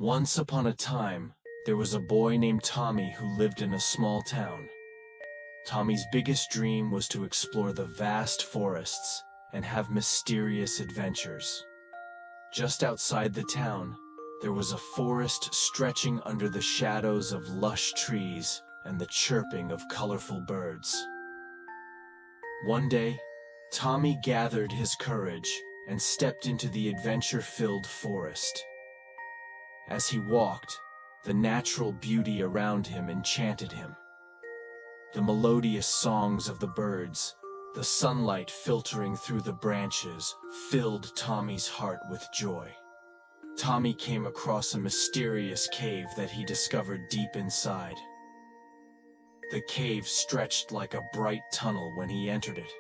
Once upon a time, there was a boy named Tommy who lived in a small town. Tommy's biggest dream was to explore the vast forests and have mysterious adventures. Just outside the town, there was a forest stretching under the shadows of lush trees and the chirping of colorful birds. One day, Tommy gathered his courage and stepped into the adventure-filled forest. As he walked, the natural beauty around him enchanted him. The melodious songs of the birds, the sunlight filtering through the branches, filled Tommy's heart with joy. Tommy came across a mysterious cave that he discovered deep inside. The cave stretched like a bright tunnel when he entered it.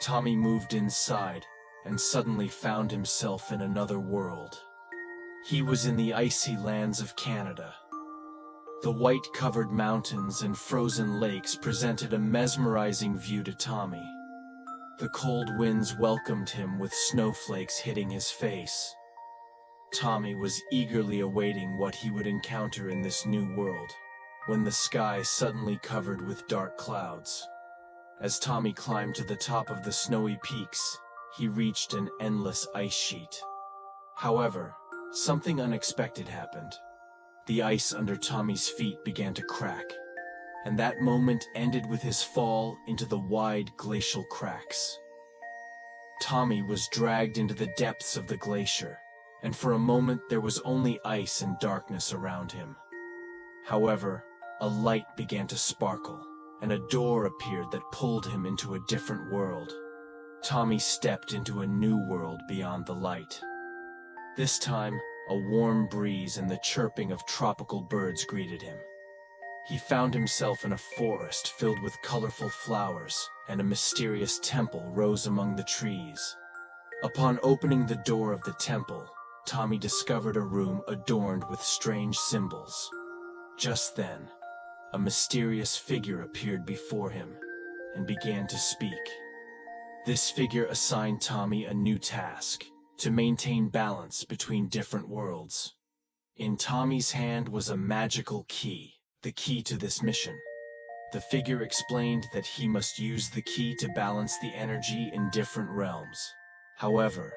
Tommy moved inside and suddenly found himself in another world. He was in the icy lands of Canada. The white-covered mountains and frozen lakes presented a mesmerizing view to Tommy. The cold winds welcomed him with snowflakes hitting his face. Tommy was eagerly awaiting what he would encounter in this new world, when the sky suddenly covered with dark clouds. As Tommy climbed to the top of the snowy peaks, he reached an endless ice sheet. However, something unexpected happened. The ice under Tommy's feet began to crack, and that moment ended with his fall into the wide glacial cracks. Tommy was dragged into the depths of the glacier, and for a moment there was only ice and darkness around him. However, a light began to sparkle, and a door appeared that pulled him into a different world. Tommy stepped into a new world beyond the light. This time, a warm breeze and the chirping of tropical birds greeted him. He found himself in a forest filled with colorful flowers, and a mysterious temple rose among the trees. Upon opening the door of the temple, Tommy discovered a room adorned with strange symbols. Just then, a mysterious figure appeared before him and began to speak. This figure assigned Tommy a new task: to maintain balance between different worlds. In Tommy's hand was a magical key, the key to this mission. The figure explained that he must use the key to balance the energy in different realms. However,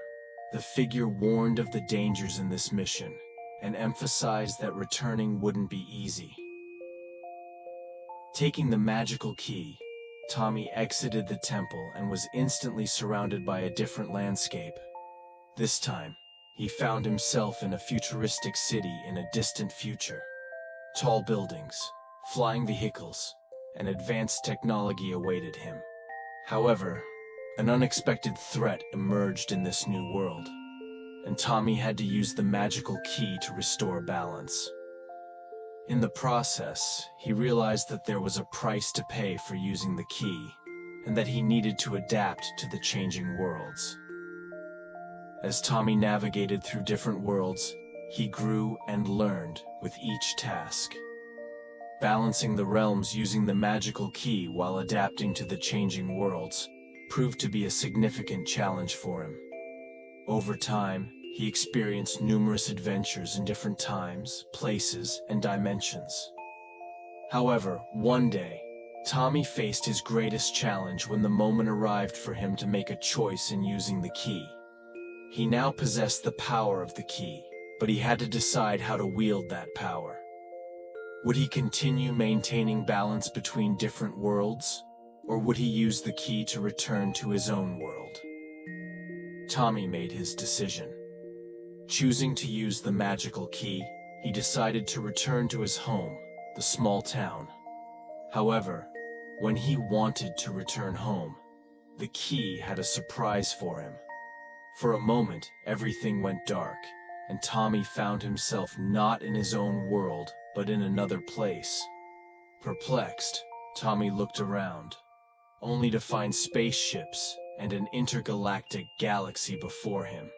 the figure warned of the dangers in this mission and emphasized that returning wouldn't be easy. Taking the magical key, Tommy exited the temple and was instantly surrounded by a different landscape. This time, he found himself in a futuristic city in a distant future. Tall buildings, flying vehicles, and advanced technology awaited him. However, an unexpected threat emerged in this new world, and Tommy had to use the magical key to restore balance. In the process, he realized that there was a price to pay for using the key, and that he needed to adapt to the changing worlds. As Tommy navigated through different worlds, he grew and learned with each task. Balancing the realms using the magical key while adapting to the changing worlds proved to be a significant challenge for him. Over time, he experienced numerous adventures in different times, places, and dimensions. However, one day, Tommy faced his greatest challenge when the moment arrived for him to make a choice in using the key. He now possessed the power of the key, but he had to decide how to wield that power. Would he continue maintaining balance between different worlds, or would he use the key to return to his own world? Tommy made his decision. Choosing to use the magical key, he decided to return to his home, the small town. However, when he wanted to return home, the key had a surprise for him. For a moment, everything went dark, and Tommy found himself not in his own world, but in another place. Perplexed, Tommy looked around, only to find spaceships and an intergalactic galaxy before him.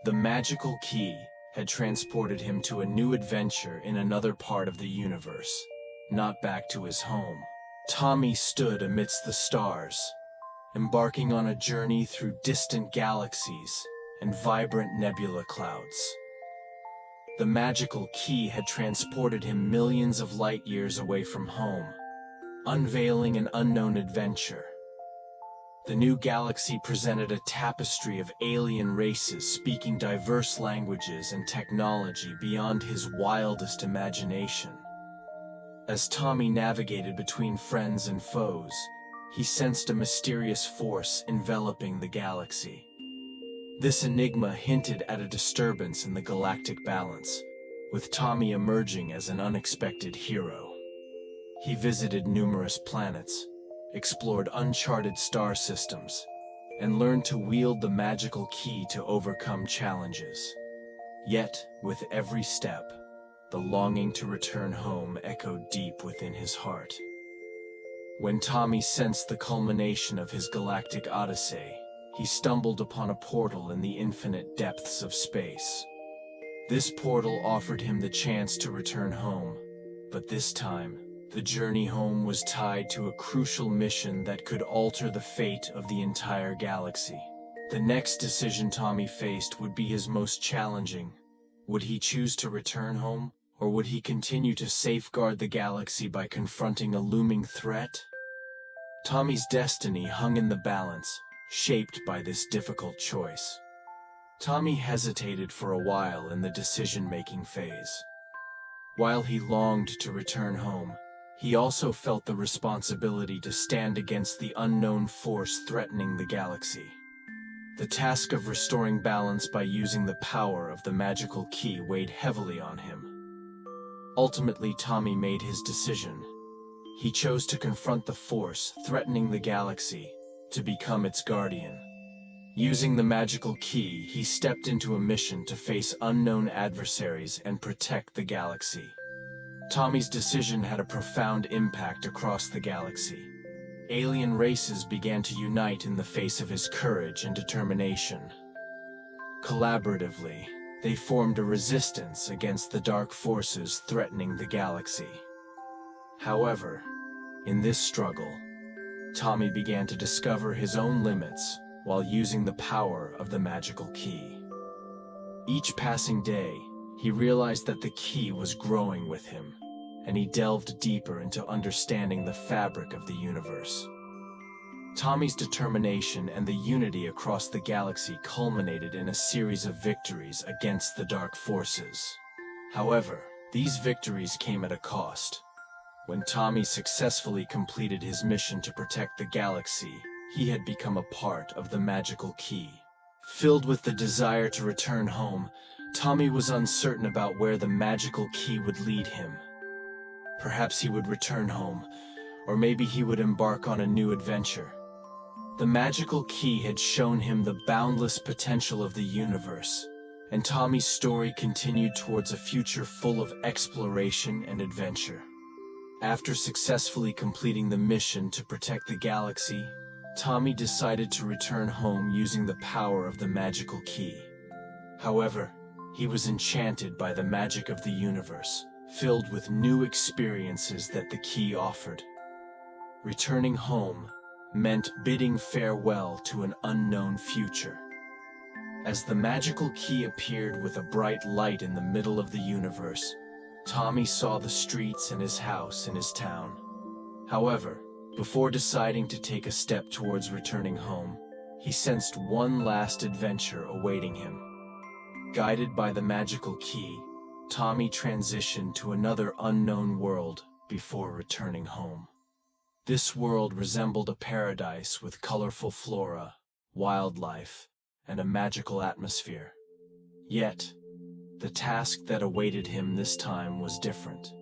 The magical key had transported him to a new adventure in another part of the universe, not back to his home. Tommy stood amidst the stars, embarking on a journey through distant galaxies and vibrant nebula clouds. The magical key had transported him millions of light years away from home, unveiling an unknown adventure. The new galaxy presented a tapestry of alien races speaking diverse languages and technology beyond his wildest imagination. As Tommy navigated between friends and foes, he sensed a mysterious force enveloping the galaxy. This enigma hinted at a disturbance in the galactic balance, with Tommy emerging as an unexpected hero. He visited numerous planets, explored uncharted star systems, and learned to wield the magical key to overcome challenges. Yet, with every step, the longing to return home echoed deep within his heart. When Tommy sensed the culmination of his galactic odyssey, he stumbled upon a portal in the infinite depths of space. This portal offered him the chance to return home, but this time, the journey home was tied to a crucial mission that could alter the fate of the entire galaxy. The next decision Tommy faced would be his most challenging. Would he choose to return home, or would he continue to safeguard the galaxy by confronting a looming threat? Tommy's destiny hung in the balance, shaped by this difficult choice. Tommy hesitated for a while in the decision-making phase. While he longed to return home, he also felt the responsibility to stand against the unknown force threatening the galaxy. The task of restoring balance by using the power of the magical key weighed heavily on him. Ultimately, Tommy made his decision. He chose to confront the force threatening the galaxy, to become its guardian. Using the magical key, he stepped into a mission to face unknown adversaries and protect the galaxy. Tommy's decision had a profound impact across the galaxy. Alien races began to unite in the face of his courage and determination. Collaboratively, they formed a resistance against the dark forces threatening the galaxy. However, in this struggle, Tommy began to discover his own limits while using the power of the magical key. Each passing day, he realized that the key was growing with him, and he delved deeper into understanding the fabric of the universe. Tommy's determination and the unity across the galaxy culminated in a series of victories against the dark forces. However, these victories came at a cost. When Tommy successfully completed his mission to protect the galaxy, he had become a part of the magical key. Filled with the desire to return home, Tommy was uncertain about where the magical key would lead him. Perhaps he would return home, or maybe he would embark on a new adventure. The magical key had shown him the boundless potential of the universe, and Tommy's story continued towards a future full of exploration and adventure. After successfully completing the mission to protect the galaxy, Tommy decided to return home using the power of the magical key. However, he was enchanted by the magic of the universe, filled with new experiences that the key offered. Returning home meant bidding farewell to an unknown future. As the magical key appeared with a bright light in the middle of the universe, Tommy saw the streets and his house in his town. However, before deciding to take a step towards returning home, he sensed one last adventure awaiting him. Guided by the magical key, Tommy transitioned to another unknown world before returning home. This world resembled a paradise with colorful flora, wildlife, and a magical atmosphere. Yet, the task that awaited him this time was different.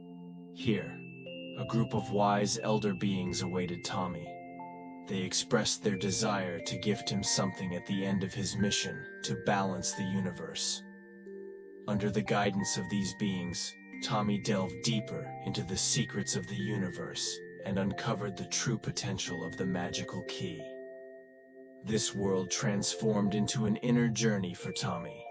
Here, a group of wise elder beings awaited Tommy. They expressed their desire to gift him something at the end of his mission to balance the universe. Under the guidance of these beings, Tommy delved deeper into the secrets of the universe and uncovered the true potential of the magical key. This world transformed into an inner journey for Tommy.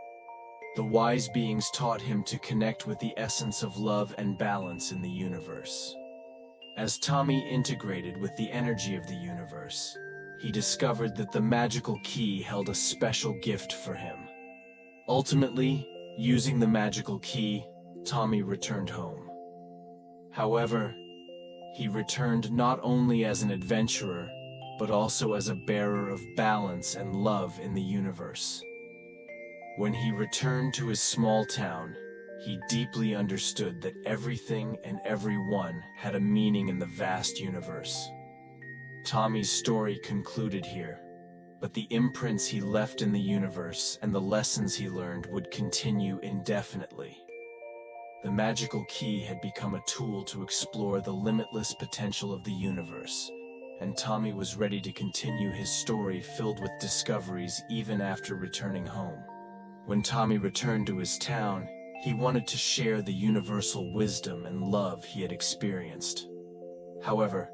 The wise beings taught him to connect with the essence of love and balance in the universe. As Tommy integrated with the energy of the universe, he discovered that the magical key held a special gift for him. Ultimately, Using the magical key, Tommy returned home. However, he returned not only as an adventurer, but also as a bearer of balance and love in the universe. When he returned to his small town, he deeply understood that everything and everyone had a meaning in the vast universe. Tommy's story concluded here, but the imprints he left in the universe and the lessons he learned would continue indefinitely. The magical key had become a tool to explore the limitless potential of the universe, and Tommy was ready to continue his story filled with discoveries even after returning home. When Tommy returned to his town, he wanted to share the universal wisdom and love he had experienced. However,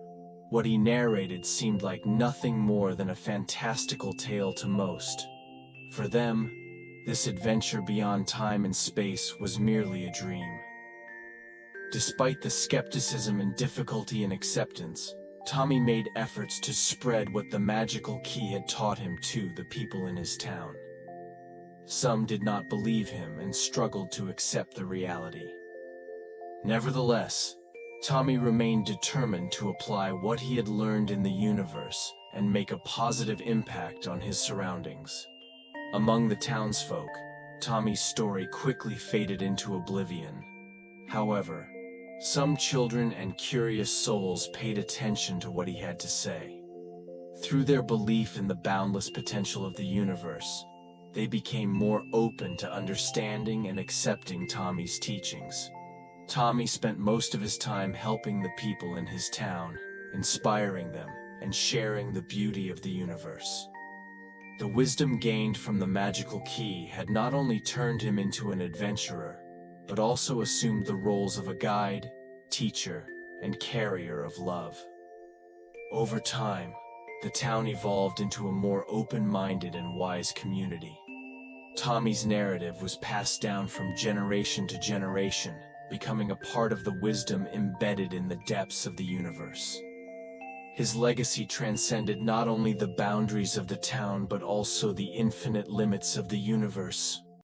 what he narrated seemed like nothing more than a fantastical tale to most. For them, this adventure beyond time and space was merely a dream. Despite the skepticism and difficulty in acceptance, Tommy made efforts to spread what the magical key had taught him to the people in his town. Some did not believe him and struggled to accept the reality. Nevertheless, Tommy remained determined to apply what he had learned in the universe and make a positive impact on his surroundings. Among the townsfolk, Tommy's story quickly faded into oblivion. However, some children and curious souls paid attention to what he had to say. Through their belief in the boundless potential of the universe, they became more open to understanding and accepting Tommy's teachings. Tommy spent most of his time helping the people in his town, inspiring them, and sharing the beauty of the universe. The wisdom gained from the magical key had not only turned him into an adventurer, but also assumed the roles of a guide, teacher, and carrier of love. Over time, the town evolved into a more open-minded and wise community. Tommy's narrative was passed down from generation to generation, becoming a part of the wisdom embedded in the depths of the universe. His legacy transcended not only the boundaries of the town but also the infinite limits of the universe.